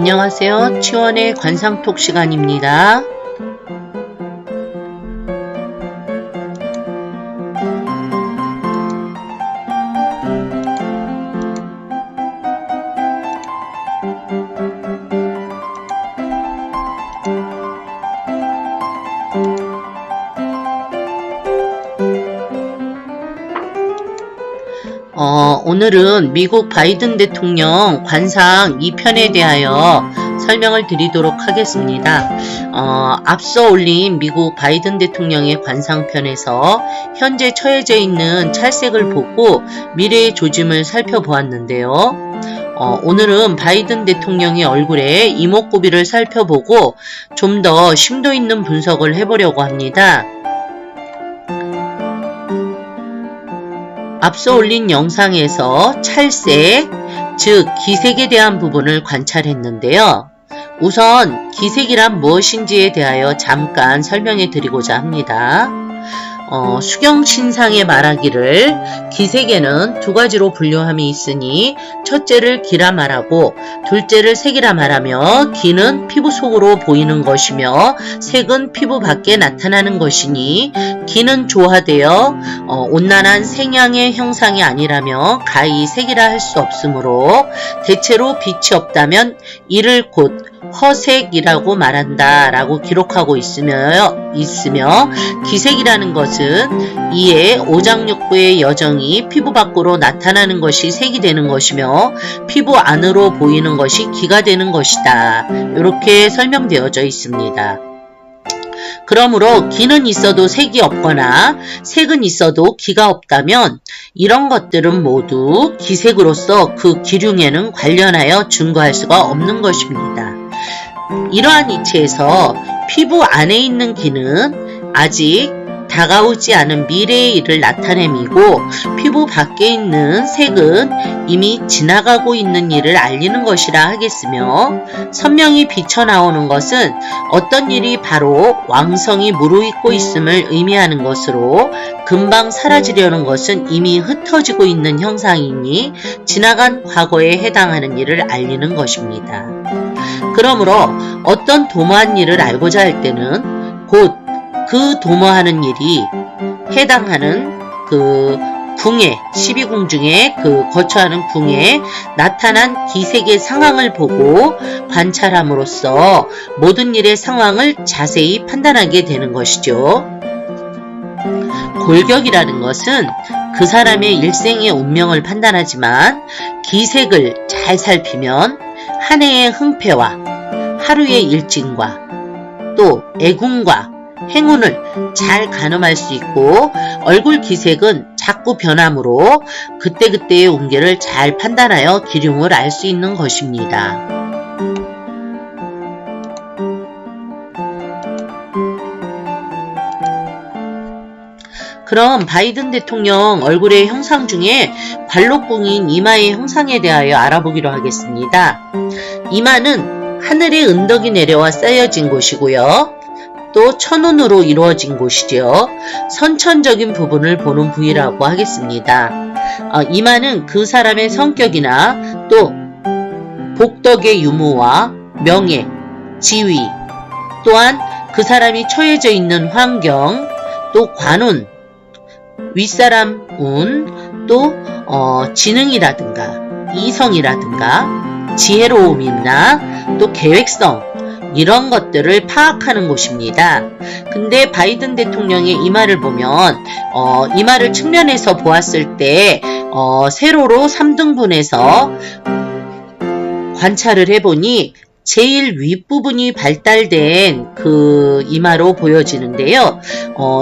안녕하세요. 치원의 관상톡 시간입니다. 오늘은 미국 바이든 대통령 관상 2편에 대하여 설명을 드리도록 하겠습니다. 앞서 올린 미국 바이든 대통령의 관상편에서 현재 처해져 있는 찰색을 보고 미래의 조짐을 살펴보았는데요. 오늘은 바이든 대통령의 얼굴에 이목구비를 살펴보고 좀 더 심도 있는 분석을 해보려고 합니다. 앞서 올린 영상에서 찰색, 즉 기색에 대한 부분을 관찰했는데요. 우선 기색이란 무엇인지에 대하여 잠깐 설명해 드리고자 합니다. 수경신상에 말하기를 기색에는 두 가지로 분류함이 있으니 첫째를 기라 말하고 둘째를 색이라 말하며 기는 피부 속으로 보이는 것이며 색은 피부 밖에 나타나는 것이니 기는 조화되어 온난한 생양의 형상이 아니라며 가히 색이라 할 수 없으므로 대체로 빛이 없다면 이를 곧 허색이라고 말한다 라고 기록하고 있으며 기색이라는 것은 이에 오장육부의 여정이 피부 밖으로 나타나는 것이 색이 되는 것이며 피부 안으로 보이는 것이 기가 되는 것이다. 이렇게 설명되어져 있습니다. 그러므로 기는 있어도 색이 없거나 색은 있어도 기가 없다면 이런 것들은 모두 기색으로서 그 기륭에는 관련하여 증거할 수가 없는 것입니다. 이러한 이치에서 피부 안에 있는 기는 아직 다가오지 않은 미래의 일을 나타냄이고 피부 밖에 있는 색은 이미 지나가고 있는 일을 알리는 것이라 하겠으며 선명히 비쳐나오는 것은 어떤 일이 바로 왕성히 무르익고 있음을 의미하는 것으로 금방 사라지려는 것은 이미 흩어지고 있는 형상이니 지나간 과거에 해당하는 일을 알리는 것입니다. 그러므로 어떤 도모한 일을 알고자 할 때는 곧 그 도모하는 일이 해당하는 그 궁에 12궁 중에 그 거처하는 궁에 나타난 기색의 상황을 보고 관찰함으로써 모든 일의 상황을 자세히 판단하게 되는 것이죠. 골격이라는 것은 그 사람의 일생의 운명을 판단하지만 기색을 잘 살피면 한 해의 흥패와 하루의 일진과 또 애궁과 행운을 잘 가늠할 수 있고 얼굴 기색은 자꾸 변함으로 그때그때의 운기를 잘 판단하여 기륭을 알 수 있는 것입니다. 그럼 바이든 대통령 얼굴의 형상 중에 관록궁인 이마의 형상에 대하여 알아보기로 하겠습니다. 이마는 하늘의 은덕이 내려와 쌓여진 곳이고요. 또 천운으로 이루어진 곳이죠. 선천적인 부분을 보는 부위라고 하겠습니다. 이마는 그 사람의 성격이나 또 복덕의 유무와 명예, 지위, 또한 그 사람이 처해져 있는 환경, 또 관운, 윗사람 운, 또 지능이라든가 이성이라든가 지혜로움이나 또 계획성 이런 것들을 파악하는 곳입니다. 근데 바이든 대통령의 이마를 보면 이마를 측면에서 보았을 때 세로로 3등분해서 관찰을 해보니 제일 윗부분이 발달된 그 이마로 보여지는데요.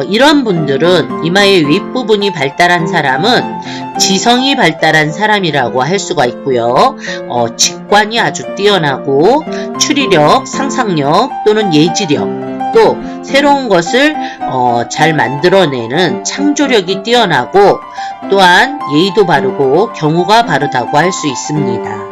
이런 분들은 이마의 윗부분이 발달한 사람은 지성이 발달한 사람이라고 할 수가 있고요. 직관이 아주 뛰어나고 추리력, 상상력 또는 예지력 또 새로운 것을 잘 만들어내는 창조력이 뛰어나고 또한 예의도 바르고 경우가 바르다고 할 수 있습니다.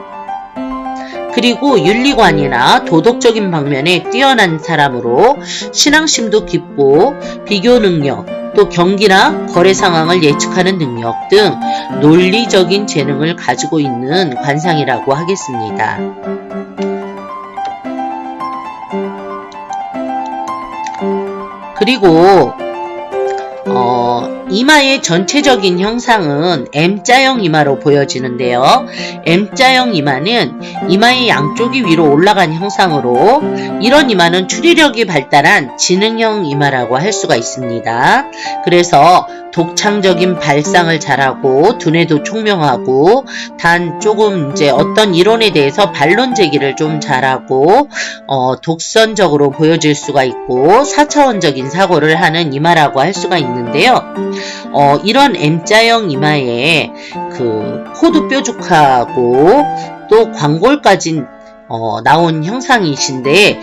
그리고 윤리관이나 도덕적인 방면에 뛰어난 사람으로 신앙심도 깊고 비교 능력, 또 경기나 거래 상황을 예측하는 능력 등 논리적인 재능을 가지고 있는 관상이라고 하겠습니다. 그리고 이마의 전체적인 형상은 M자형 이마로 보여지는데요. M자형 이마는 이마의 양쪽이 위로 올라간 형상으로, 이런 이마는 추리력이 발달한 지능형 이마라고 할 수가 있습니다. 그래서 독창적인 발상을 잘하고 두뇌도 총명하고, 단 조금 이제 어떤 이론에 대해서 반론 제기를 좀 잘하고 독선적으로 보여질 수가 있고 4차원적인 사고를 하는 이마라고 할 수가 있는데요. 이런 M자형 이마에 그 코도 뾰족하고 또 광골까지 나온 형상이신데,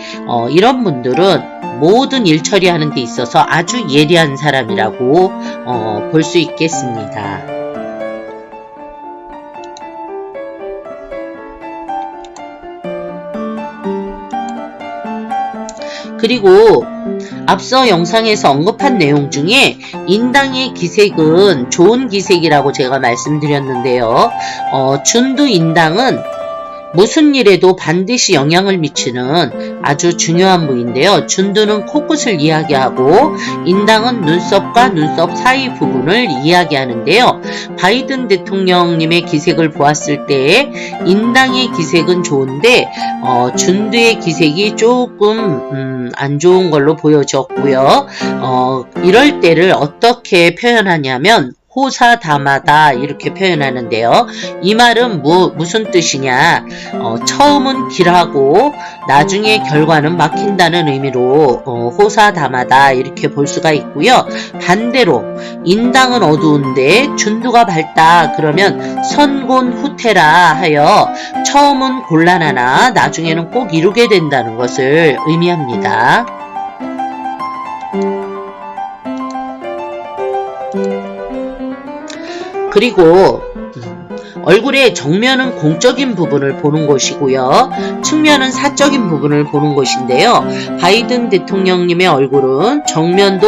이런 분들은 모든 일 처리하는 데 있어서 아주 예리한 사람이라고 볼 수 있겠습니다. 그리고 앞서 영상에서 언급한 내용 중에 인당의 기색은 좋은 기색이라고 제가 말씀드렸는데요. 준두 인당은 무슨 일에도 반드시 영향을 미치는 아주 중요한 부인데요. 준두는 코끝을 이야기하고 인당은 눈썹과 눈썹 사이 부분을 이야기하는데요. 바이든 대통령님의 기색을 보았을 때 인당의 기색은 좋은데 준두의 기색이 조금 안 좋은 걸로 보여졌고요. 이럴 때를 어떻게 표현하냐면 호사다마다 이렇게 표현하는데요. 이 말은 무슨 뜻이냐? 처음은 길하고 나중에 결과는 막힌다는 의미로 호사다마다 이렇게 볼 수가 있고요. 반대로 인당은 어두운데 준두가 밝다 그러면 선곤후퇴라 하여 처음은 곤란하나 나중에는 꼭 이루게 된다는 것을 의미합니다. 그리고 얼굴의 정면은 공적인 부분을 보는 것이고요. 측면은 사적인 부분을 보는 것인데요. 바이든 대통령님의 얼굴은 정면도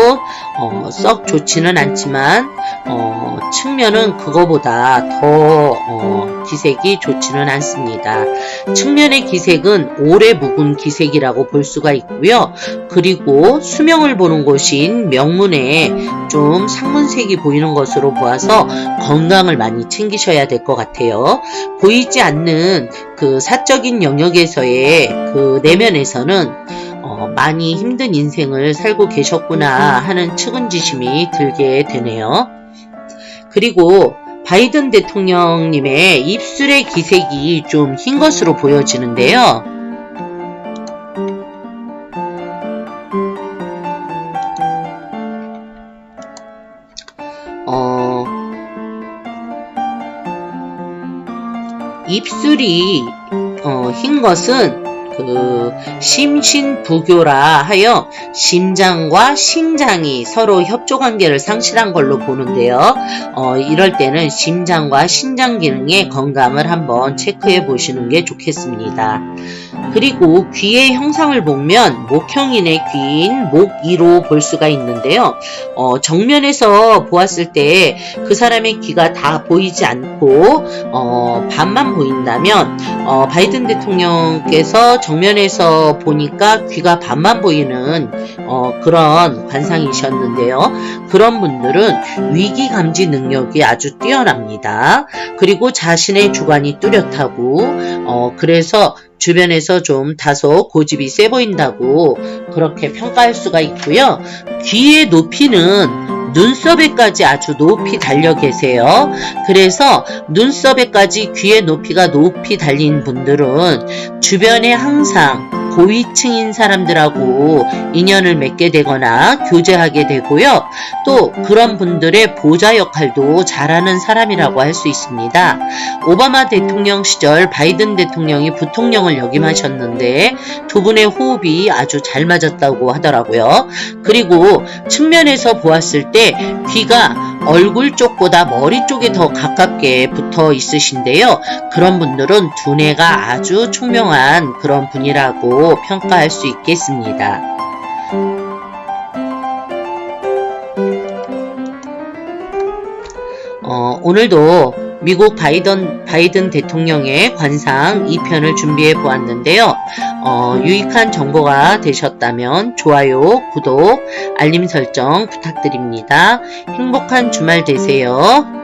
썩 좋지는 않지만 측면은 그거보다 더 기색이 좋지는 않습니다. 측면의 기색은 오래 묵은 기색이라고 볼 수가 있고요. 그리고 수명을 보는 곳인 명문에 좀 상문색이 보이는 것으로 보아서 건강을 많이 챙기셔야 될 것 같아요. 보이지 않는 그 사적인 영역에서의 그 내면에서는 많이 힘든 인생을 살고 계셨구나 하는 측은지심이 들게 되네요. 그리고 바이든 대통령님의 입술의 기색이 좀 흰 것으로 보여지는데요. 입술이 흰 것은 그 심신부교라 하여 심장과 신장이 서로 협조관계를 상실한 걸로 보는데요. 이럴 때는 심장과 신장 기능의 건강을 한번 체크해 보시는 게 좋겠습니다. 그리고 귀의 형상을 보면 목형인의 귀인 목이로 볼 수가 있는데요. 정면에서 보았을 때 그 사람의 귀가 다 보이지 않고 반만 보인다면 바이든 대통령께서 정면에서 보니까 귀가 반만 보이는 그런 관상이셨는데요. 그런 분들은 위기감지 능력이 아주 뛰어납니다. 그리고 자신의 주관이 뚜렷하고 그래서 주변에서 좀 다소 고집이 세 보인다고 그렇게 평가할 수가 있고요. 귀의 높이는 눈썹에까지 아주 높이 달려 계세요. 그래서 눈썹에까지 귀의 높이가 높이 달린 분들은 주변에 항상 고위층인 사람들하고 인연을 맺게 되거나 교제하게 되고요. 또 그런 분들의 보좌 역할도 잘하는 사람이라고 할 수 있습니다. 오바마 대통령 시절 바이든 대통령이 부통령을 역임하셨는데 두 분의 호흡이 아주 잘 맞았다고 하더라고요. 그리고 측면에서 보았을 때 귀가 얼굴 쪽보다 머리 쪽에 더 가깝게 붙어 있으신데요. 그런 분들은 두뇌가 아주 총명한 그런 분이라고 평가할 수 있겠습니다. 오늘도 미국 바이든 대통령의 관상 2편을 준비해 보았는데요. 유익한 정보가 되셨다면 좋아요, 구독, 알림 설정 부탁드립니다. 행복한 주말 되세요.